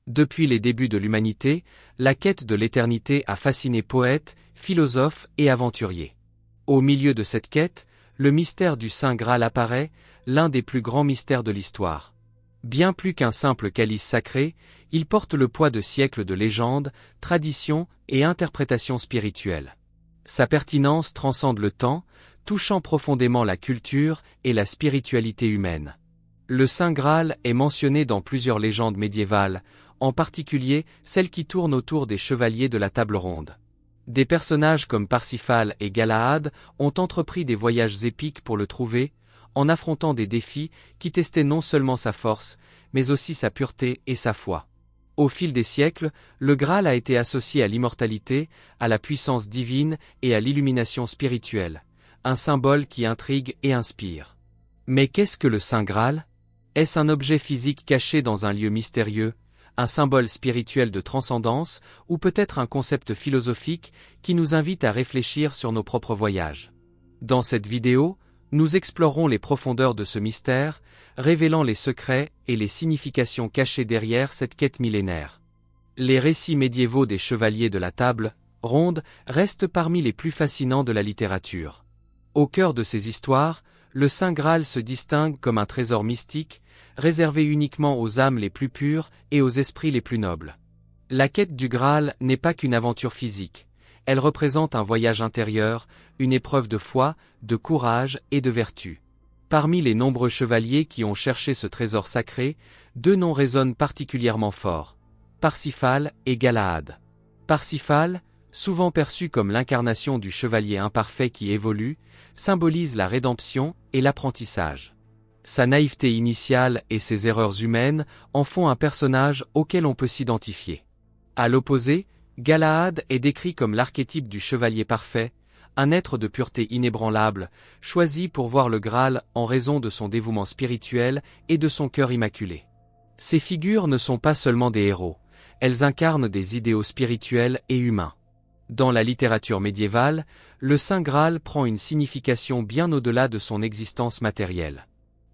Depuis les débuts de l'humanité, la quête de l'éternité a fasciné poètes, philosophes et aventuriers. Au milieu de cette quête, le mystère du Saint Graal apparaît, l'un des plus grands mystères de l'histoire. Bien plus qu'un simple calice sacré, il porte le poids de siècles de légendes, traditions et interprétations spirituelles. Sa pertinence transcende le temps, touchant profondément la culture et la spiritualité humaine. Le Saint Graal est mentionné dans plusieurs légendes médiévales, en particulier celles qui tournent autour des chevaliers de la table ronde. Des personnages comme Parsifal et Galahad ont entrepris des voyages épiques pour le trouver, en affrontant des défis qui testaient non seulement sa force, mais aussi sa pureté et sa foi. Au fil des siècles, le Graal a été associé à l'immortalité, à la puissance divine et à l'illumination spirituelle, un symbole qui intrigue et inspire. Mais qu'est-ce que le Saint Graal? Est-ce un objet physique caché dans un lieu mystérieux, un symbole spirituel de transcendance, ou peut-être un concept philosophique qui nous invite à réfléchir sur nos propres voyages? Dans cette vidéo, nous explorerons les profondeurs de ce mystère, révélant les secrets et les significations cachées derrière cette quête millénaire. Les récits médiévaux des chevaliers de la table ronde restent parmi les plus fascinants de la littérature. Au cœur de ces histoires, le Saint Graal se distingue comme un trésor mystique, réservé uniquement aux âmes les plus pures et aux esprits les plus nobles. La quête du Graal n'est pas qu'une aventure physique, elle représente un voyage intérieur, une épreuve de foi, de courage et de vertu. Parmi les nombreux chevaliers qui ont cherché ce trésor sacré, deux noms résonnent particulièrement fort: Parsifal et Galahad. Parsifal, souvent perçu comme l'incarnation du chevalier imparfait qui évolue, symbolise la rédemption et l'apprentissage. Sa naïveté initiale et ses erreurs humaines en font un personnage auquel on peut s'identifier. À l'opposé, Galahad est décrit comme l'archétype du chevalier parfait, un être de pureté inébranlable, choisi pour voir le Graal en raison de son dévouement spirituel et de son cœur immaculé. Ces figures ne sont pas seulement des héros, elles incarnent des idéaux spirituels et humains. Dans la littérature médiévale, le Saint Graal prend une signification bien au-delà de son existence matérielle.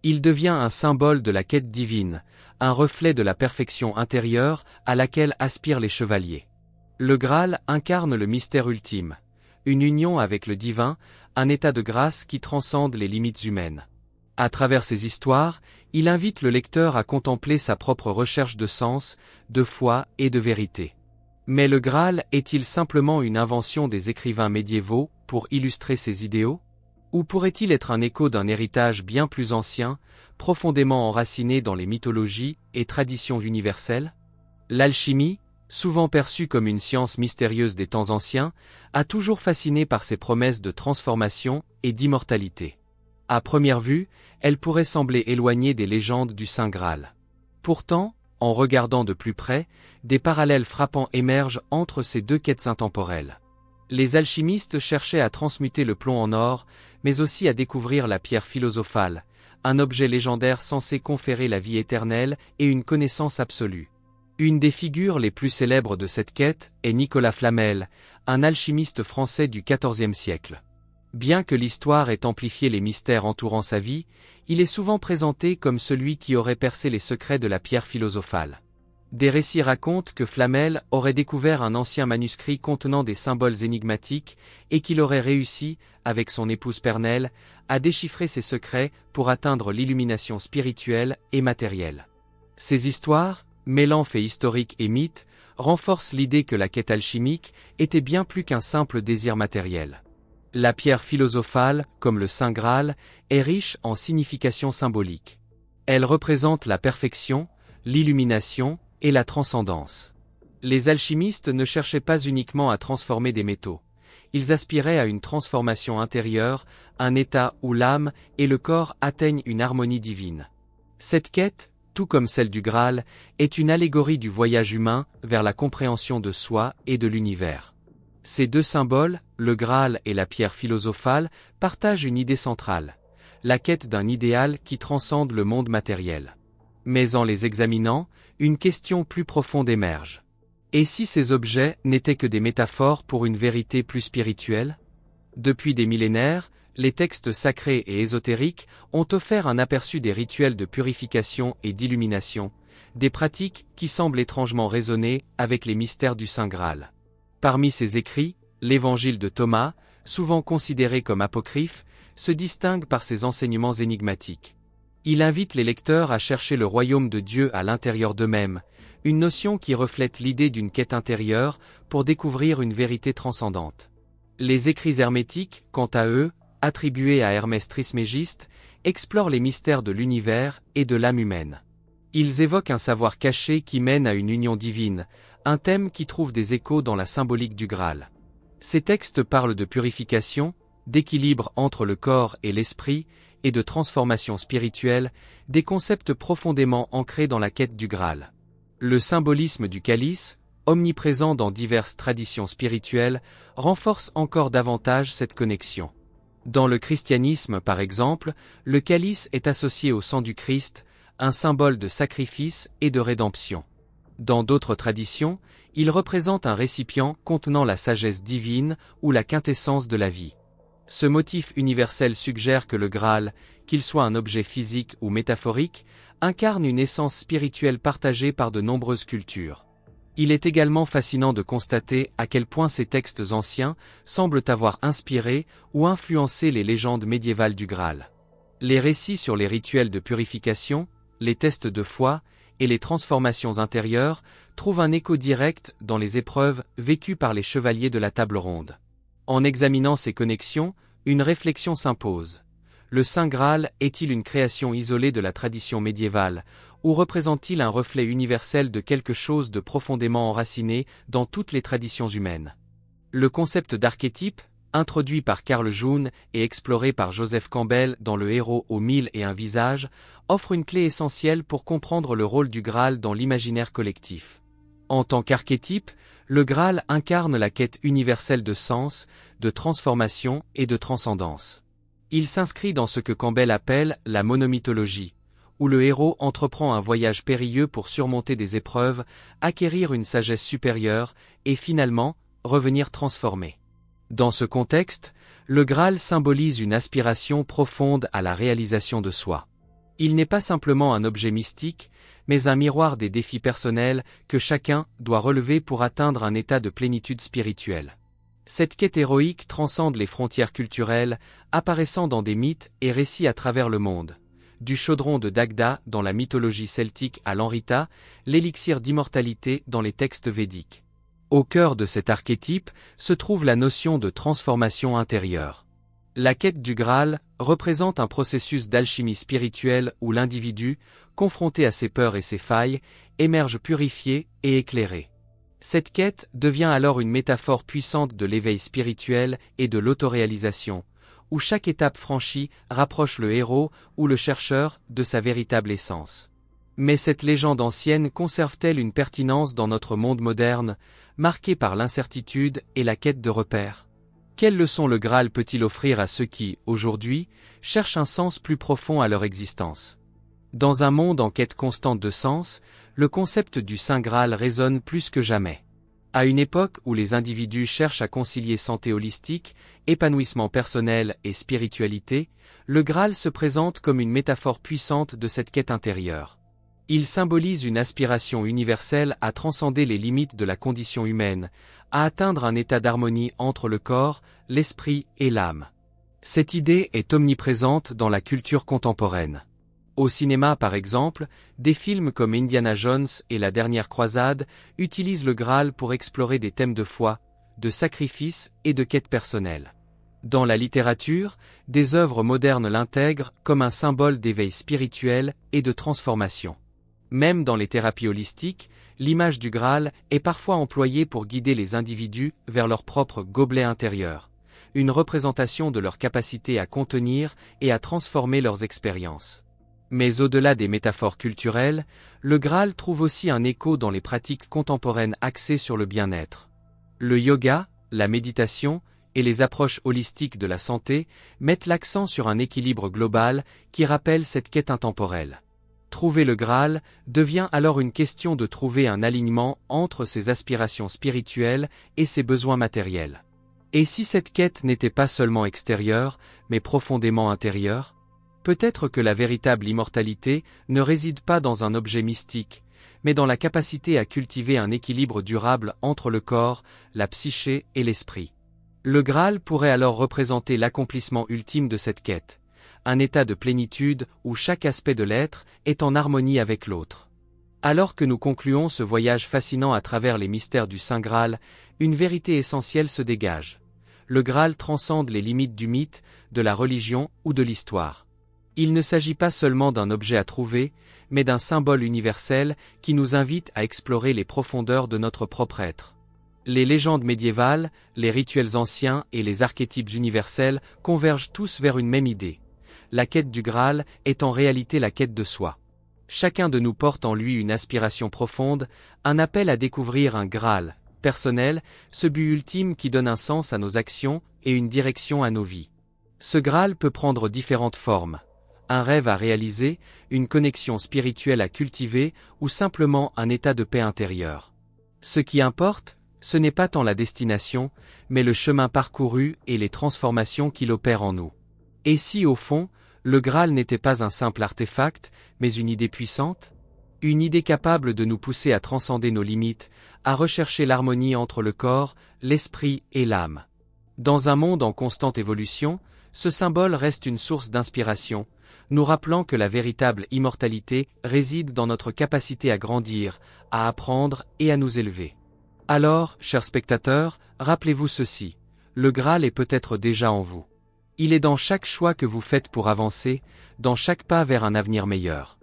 Il devient un symbole de la quête divine, un reflet de la perfection intérieure à laquelle aspirent les chevaliers. Le Graal incarne le mystère ultime, une union avec le divin, un état de grâce qui transcende les limites humaines. À travers ses histoires, il invite le lecteur à contempler sa propre recherche de sens, de foi et de vérité. Mais le Graal est-il simplement une invention des écrivains médiévaux pour illustrer ses idéaux? Ou pourrait-il être un écho d'un héritage bien plus ancien, profondément enraciné dans les mythologies et traditions universelles? L'alchimie, souvent perçue comme une science mystérieuse des temps anciens, a toujours fasciné par ses promesses de transformation et d'immortalité. À première vue, elle pourrait sembler éloignée des légendes du Saint Graal. Pourtant, en regardant de plus près, des parallèles frappants émergent entre ces deux quêtes intemporelles. Les alchimistes cherchaient à transmuter le plomb en or, mais aussi à découvrir la pierre philosophale, un objet légendaire censé conférer la vie éternelle et une connaissance absolue. Une des figures les plus célèbres de cette quête est Nicolas Flamel, un alchimiste français du XIVe siècle. Bien que l'histoire ait amplifié les mystères entourant sa vie, il est souvent présenté comme celui qui aurait percé les secrets de la pierre philosophale. Des récits racontent que Flamel aurait découvert un ancien manuscrit contenant des symboles énigmatiques et qu'il aurait réussi, avec son épouse Pernelle, à déchiffrer ces secrets pour atteindre l'illumination spirituelle et matérielle. Ces histoires, mêlant faits historiques et mythes, renforcent l'idée que la quête alchimique était bien plus qu'un simple désir matériel. La pierre philosophale, comme le Saint Graal, est riche en significations symboliques. Elle représente la perfection, l'illumination et la transcendance. Les alchimistes ne cherchaient pas uniquement à transformer des métaux. Ils aspiraient à une transformation intérieure, un état où l'âme et le corps atteignent une harmonie divine. Cette quête, tout comme celle du Graal, est une allégorie du voyage humain vers la compréhension de soi et de l'univers. Ces deux symboles, le Graal et la pierre philosophale, partagent une idée centrale, la quête d'un idéal qui transcende le monde matériel. Mais en les examinant, une question plus profonde émerge. Et si ces objets n'étaient que des métaphores pour une vérité plus spirituelle? Depuis des millénaires, les textes sacrés et ésotériques ont offert un aperçu des rituels de purification et d'illumination, des pratiques qui semblent étrangement résonner avec les mystères du Saint Graal. Parmi ses écrits, l'Évangile de Thomas, souvent considéré comme apocryphe, se distingue par ses enseignements énigmatiques. Il invite les lecteurs à chercher le royaume de Dieu à l'intérieur d'eux-mêmes, une notion qui reflète l'idée d'une quête intérieure pour découvrir une vérité transcendante. Les écrits hermétiques, quant à eux, attribués à Hermès Trismégiste, explorent les mystères de l'univers et de l'âme humaine. Ils évoquent un savoir caché qui mène à une union divine, un thème qui trouve des échos dans la symbolique du Graal. Ces textes parlent de purification, d'équilibre entre le corps et l'esprit, et de transformation spirituelle, des concepts profondément ancrés dans la quête du Graal. Le symbolisme du calice, omniprésent dans diverses traditions spirituelles, renforce encore davantage cette connexion. Dans le christianisme, par exemple, le calice est associé au sang du Christ, un symbole de sacrifice et de rédemption. Dans d'autres traditions, il représente un récipient contenant la sagesse divine ou la quintessence de la vie. Ce motif universel suggère que le Graal, qu'il soit un objet physique ou métaphorique, incarne une essence spirituelle partagée par de nombreuses cultures. Il est également fascinant de constater à quel point ces textes anciens semblent avoir inspiré ou influencé les légendes médiévales du Graal. Les récits sur les rituels de purification, les tests de foi et les transformations intérieures trouvent un écho direct dans les épreuves vécues par les chevaliers de la table ronde. En examinant ces connexions, une réflexion s'impose. Le Saint Graal est-il une création isolée de la tradition médiévale, ou représente-t-il un reflet universel de quelque chose de profondément enraciné dans toutes les traditions humaines? Le concept d'archétype, introduit par Carl June et exploré par Joseph Campbell dans Le Héros aux 1001 visages, offre une clé essentielle pour comprendre le rôle du Graal dans l'imaginaire collectif. En tant qu'archétype, le Graal incarne la quête universelle de sens, de transformation et de transcendance. Il s'inscrit dans ce que Campbell appelle la monomythologie, où le héros entreprend un voyage périlleux pour surmonter des épreuves, acquérir une sagesse supérieure et finalement, revenir transformé. Dans ce contexte, le Graal symbolise une aspiration profonde à la réalisation de soi. Il n'est pas simplement un objet mystique, mais un miroir des défis personnels que chacun doit relever pour atteindre un état de plénitude spirituelle. Cette quête héroïque transcende les frontières culturelles, apparaissant dans des mythes et récits à travers le monde. Du chaudron de Dagda dans la mythologie celtique à l'Amrita, l'élixir d'immortalité dans les textes védiques. Au cœur de cet archétype se trouve la notion de transformation intérieure. La quête du Graal représente un processus d'alchimie spirituelle où l'individu, confronté à ses peurs et ses failles, émerge purifié et éclairé. Cette quête devient alors une métaphore puissante de l'éveil spirituel et de l'autoréalisation, où chaque étape franchie rapproche le héros ou le chercheur de sa véritable essence. Mais cette légende ancienne conserve-t-elle une pertinence dans notre monde moderne, marqué par l'incertitude et la quête de repères? Quelle leçon le Graal peut-il offrir à ceux qui, aujourd'hui, cherchent un sens plus profond à leur existence? Dans un monde en quête constante de sens, le concept du Saint Graal résonne plus que jamais. À une époque où les individus cherchent à concilier santé holistique, épanouissement personnel et spiritualité, le Graal se présente comme une métaphore puissante de cette quête intérieure. Il symbolise une aspiration universelle à transcender les limites de la condition humaine, à atteindre un état d'harmonie entre le corps, l'esprit et l'âme. Cette idée est omniprésente dans la culture contemporaine. Au cinéma par exemple, des films comme Indiana Jones et La Dernière Croisade utilisent le Graal pour explorer des thèmes de foi, de sacrifice et de quête personnelle. Dans la littérature, des œuvres modernes l'intègrent comme un symbole d'éveil spirituel et de transformation. Même dans les thérapies holistiques, l'image du Graal est parfois employée pour guider les individus vers leur propre gobelet intérieur, une représentation de leur capacité à contenir et à transformer leurs expériences. Mais au-delà des métaphores culturelles, le Graal trouve aussi un écho dans les pratiques contemporaines axées sur le bien-être. Le yoga, la méditation et les approches holistiques de la santé mettent l'accent sur un équilibre global qui rappelle cette quête intemporelle. Trouver le Graal devient alors une question de trouver un alignement entre ses aspirations spirituelles et ses besoins matériels. Et si cette quête n'était pas seulement extérieure, mais profondément intérieure? Peut-être que la véritable immortalité ne réside pas dans un objet mystique, mais dans la capacité à cultiver un équilibre durable entre le corps, la psyché et l'esprit. Le Graal pourrait alors représenter l'accomplissement ultime de cette quête, un état de plénitude où chaque aspect de l'être est en harmonie avec l'autre. Alors que nous concluons ce voyage fascinant à travers les mystères du Saint Graal, une vérité essentielle se dégage. Le Graal transcende les limites du mythe, de la religion ou de l'histoire. Il ne s'agit pas seulement d'un objet à trouver, mais d'un symbole universel qui nous invite à explorer les profondeurs de notre propre être. Les légendes médiévales, les rituels anciens et les archétypes universels convergent tous vers une même idée. La quête du Graal est en réalité la quête de soi. Chacun de nous porte en lui une aspiration profonde, un appel à découvrir un Graal personnel, ce but ultime qui donne un sens à nos actions et une direction à nos vies. Ce Graal peut prendre différentes formes. Un rêve à réaliser, une connexion spirituelle à cultiver ou simplement un état de paix intérieure. Ce qui importe, ce n'est pas tant la destination, mais le chemin parcouru et les transformations qu'il opère en nous. Et si, au fond, le Graal n'était pas un simple artefact, mais une idée puissante? Une idée capable de nous pousser à transcender nos limites, à rechercher l'harmonie entre le corps, l'esprit et l'âme. Dans un monde en constante évolution, ce symbole reste une source d'inspiration, nous rappelant que la véritable immortalité réside dans notre capacité à grandir, à apprendre et à nous élever. Alors, chers spectateurs, rappelez-vous ceci, le Graal est peut-être déjà en vous. Il est dans chaque choix que vous faites pour avancer, dans chaque pas vers un avenir meilleur.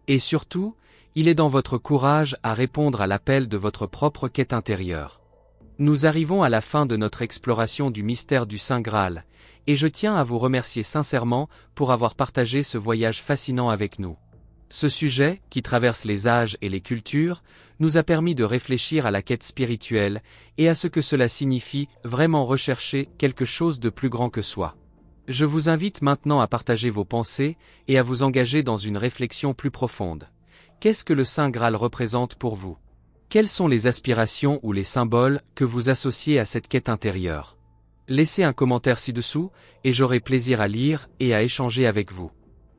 Et surtout, il est dans votre courage à répondre à l'appel de votre propre quête intérieure. Nous arrivons à la fin de notre exploration du mystère du Saint Graal, et je tiens à vous remercier sincèrement pour avoir partagé ce voyage fascinant avec nous. Ce sujet, qui traverse les âges et les cultures, nous a permis de réfléchir à la quête spirituelle et à ce que cela signifie vraiment rechercher quelque chose de plus grand que soi. Je vous invite maintenant à partager vos pensées et à vous engager dans une réflexion plus profonde. Qu'est-ce que le Saint Graal représente pour vous? Quelles sont les aspirations ou les symboles que vous associez à cette quête intérieure? Laissez un commentaire ci-dessous, et j'aurai plaisir à lire et à échanger avec vous.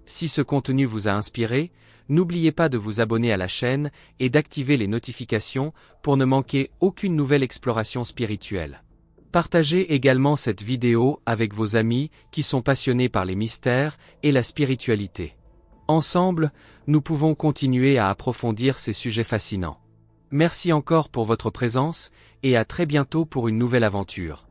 Si ce contenu vous a inspiré, n'oubliez pas de vous abonner à la chaîne et d'activer les notifications pour ne manquer aucune nouvelle exploration spirituelle. Partagez également cette vidéo avec vos amis qui sont passionnés par les mystères et la spiritualité. Ensemble, nous pouvons continuer à approfondir ces sujets fascinants. Merci encore pour votre présence et à très bientôt pour une nouvelle aventure.